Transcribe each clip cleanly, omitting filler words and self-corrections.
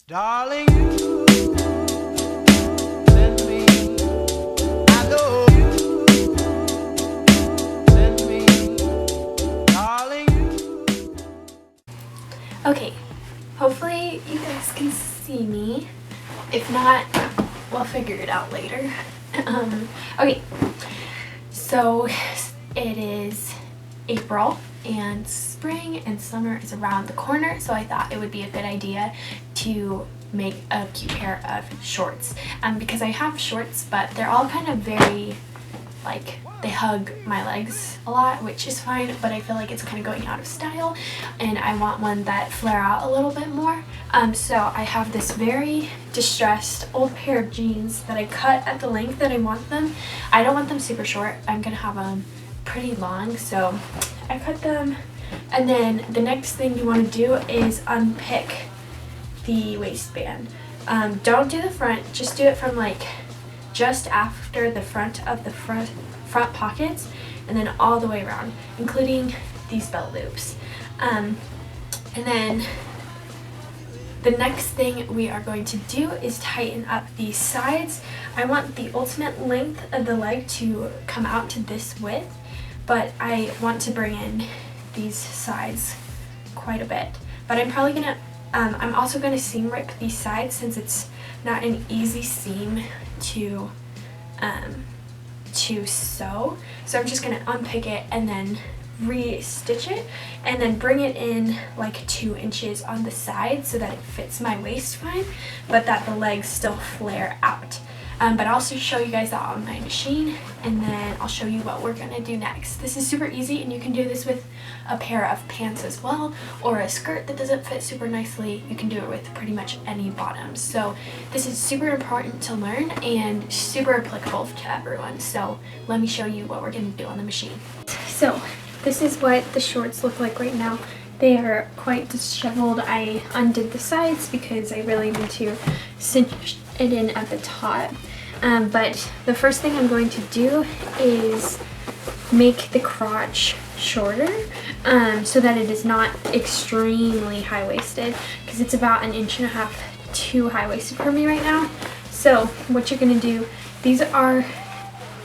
Darling, you send me, I know you send me, darling, you. Okay, hopefully you guys can see me. If not, we'll figure it out later. Okay, so it is April and spring and summer is around the corner, so I thought it would be a good idea to make a cute pair of shorts, because I have shorts, but they're all kind of very, like, they hug my legs a lot, which is fine, but I feel like it's kind of going out of style and I want one that flare out a little bit more. So I have this very distressed old pair of jeans that I cut at the length that I want them. I don't want them super short. I'm gonna have them pretty long, so I cut them. And then the next thing you want to do is unpick the waistband. Don't do the front, just do it from like just after the front of the front pockets and then all the way around, including these belt loops. And then the next thing we are going to do is tighten up these sides. I want the ultimate length of the leg to come out to this width, but I want to bring in these sides quite a bit. But I'm probably gonna, I'm also gonna seam rip these sides since it's not an easy seam to sew. So I'm just gonna unpick it and then re-stitch it and then bring it in like 2 inches on the side so that it fits my waist fine, but that the legs still flare out. But I'll also show you guys that on my machine, and then I'll show you what we're gonna do next. This is super easy, and you can do this with a pair of pants as well, or a skirt that doesn't fit super nicely. You can do it with pretty much any bottoms. So this is super important to learn and super applicable to everyone. So let me show you what we're gonna do on the machine. So this is what the shorts look like right now. They are quite disheveled. I undid the sides because I really need to cinch it in at the top. But the first thing I'm going to do is make the crotch shorter so that it is not extremely high-waisted, because it's about 1.5 inches too high-waisted for me right now. So what you're going to do, these are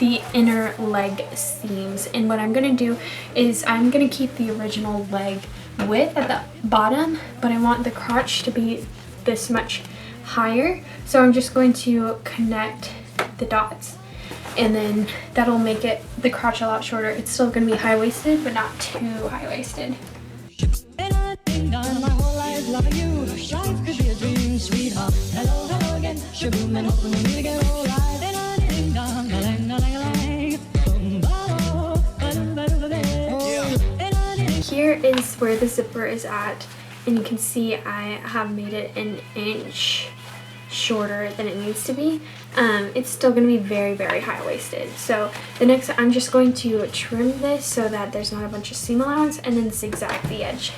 the inner leg seams, and what I'm going to do is I'm going to keep the original leg width at the bottom, but I want the crotch to be this much higher, so I'm just going to connect the dots, and then that'll make it the crotch a lot shorter. It's still going to be high-waisted, but not too high-waisted. Here is where the zipper is at, and you can see I have made it 1 inch shorter than it needs to be. It's still going to be very, very high-waisted. So the next, I'm just going to trim this so that there's not a bunch of seam allowance, and then zigzag the edge.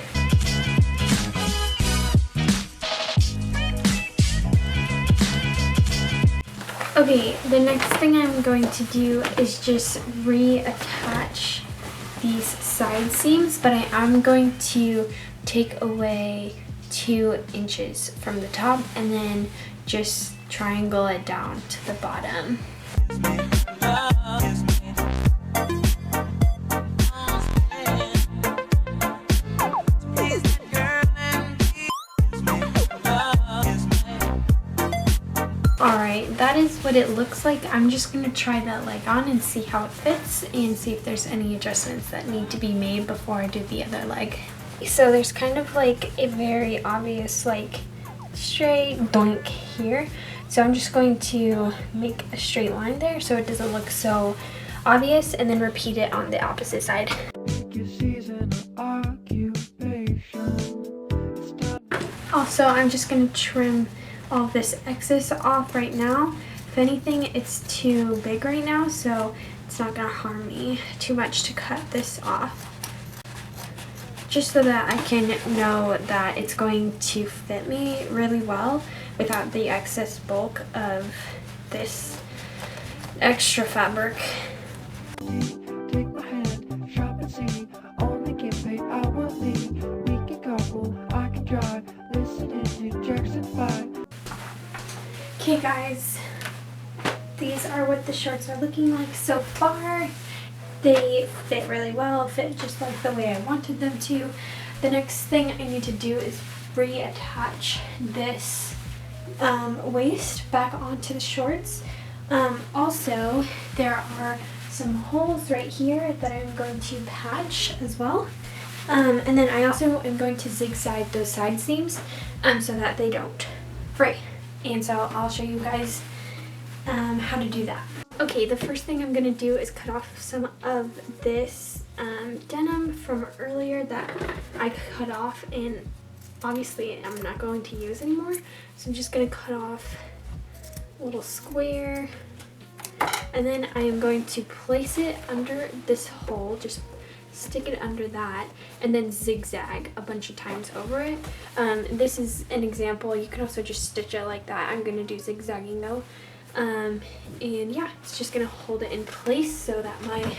Okay, the next thing I'm going to do is just reattach these side seams, but I am going to take away 2 inches from the top and then just triangle it down to the bottom. Alright, that is what it looks like. I'm just going to try that leg on and see how it fits and see if there's any adjustments that need to be made before I do the other leg. So there's kind of like a very obvious like straight doink here. So I'm just going to make a straight line there so it doesn't look so obvious, and then repeat it on the opposite side. Also, I'm just going to trim all this excess off right now. If anything, it's too big right now, so it's not going to harm me too much to cut this off, just so that I can know that it's going to fit me really well without the excess bulk of this extra fabric. Take my hand, shop and see. Only get paid hourly. We can carpool, I can drive. Listen to Jackson 5. Okay guys, these are what the shorts are looking like so far. They fit really well, fit just like the way I wanted them to. The next thing I need to do is reattach this waist back onto the shorts. Also, there are some holes right here that I'm going to patch as well. And then I also am going to zigzag those side seams so that they don't fray. And so I'll show you guys how to do that. Okay, the first thing I'm going to do is cut off some of this denim from earlier that I cut off, and obviously I'm not going to use anymore. So I'm just going to cut off a little square, and then I am going to place it under this hole, just stick it under that, and then zigzag a bunch of times over it. This is an example. You can also just stitch it like that. I'm going to do zigzagging though. And yeah, it's just going to hold it in place so that my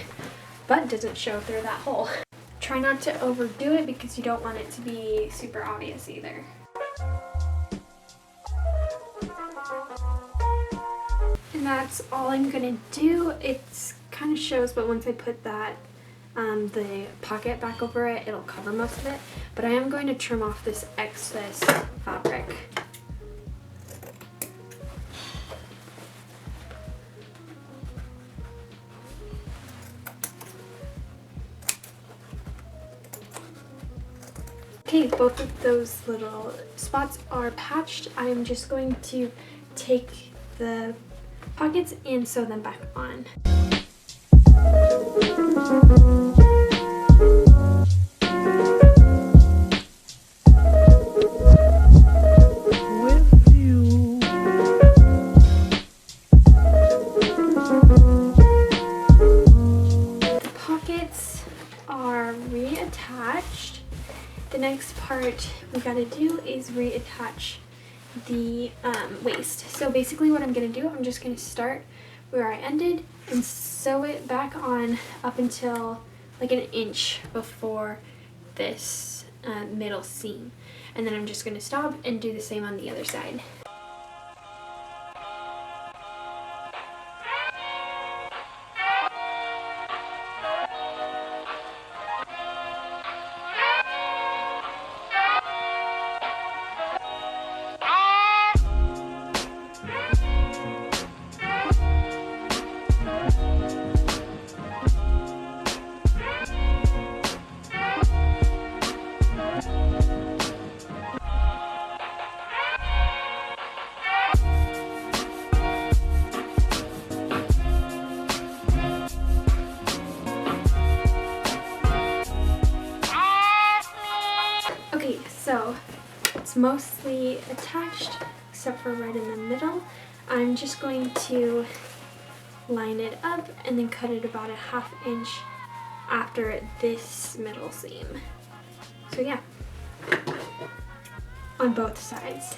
butt doesn't show through that hole. Try not to overdo it because you don't want it to be super obvious either. And that's all I'm gonna do. It's kind of shows, but once I put that the pocket back over it, it'll cover most of it. But I am going to trim off this excess fabric. Okay, both of those little spots are patched. I am just going to take the pockets and sew them back on. With you. The pockets are reattached. The next part we gotta do is reattach the waist. So basically what I'm gonna do, I'm just gonna start where I ended and sew it back on up until like an inch before this middle seam. And then I'm just gonna stop and do the same on the other side. Okay, so it's mostly attached except for right in the middle. I'm just going to line it up and then cut it about a ½ inch after this middle seam. So yeah, on both sides.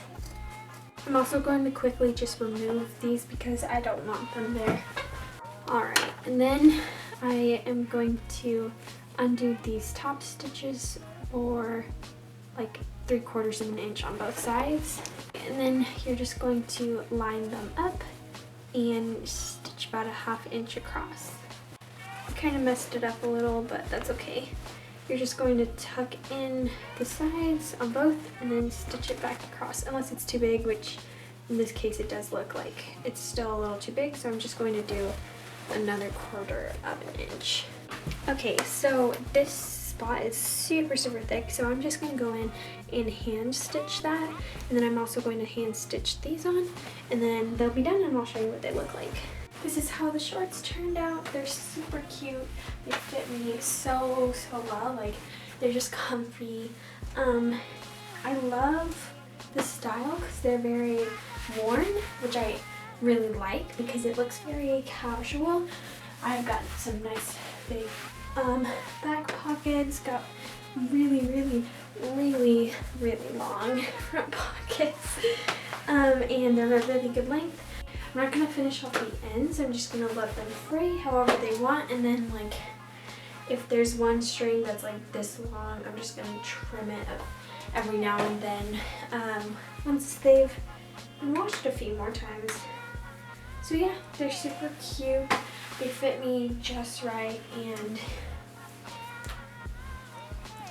I'm also going to quickly just remove these because I don't want them there. Alright, and then I am going to undo these top stitches for like 3/4 of an inch on both sides. And then you're just going to line them up and stitch about a ½ inch across. I kind of messed it up a little, but that's okay. You're just going to tuck in the sides on both and then stitch it back across, unless it's too big, which in this case it does look like it's still a little too big, so I'm just going to do another 1/4 of an inch. Okay, so this spot is super thick, so I'm just going to go in and hand stitch that, and then I'm also going to hand stitch these on, and then they'll be done and I'll show you what they look like. This is how the shorts turned out. They're super cute. They fit me so well. Like, they're just comfy. I love the style because they're very worn, which I really like because it looks very casual. I've got some nice big back pockets, got really long front pockets, and they're a really good length. I'm not going to finish off the ends, I'm just going to let them fray however they want, and then like if there's one string that's like this long, I'm just going to trim it every now and then once they've and washed a few more times. So yeah, they're super cute. They fit me just right, and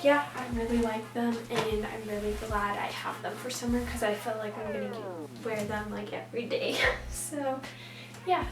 yeah, I really like them, and I'm really glad I have them for summer because I feel like I'm gonna wear them like every day. So yeah.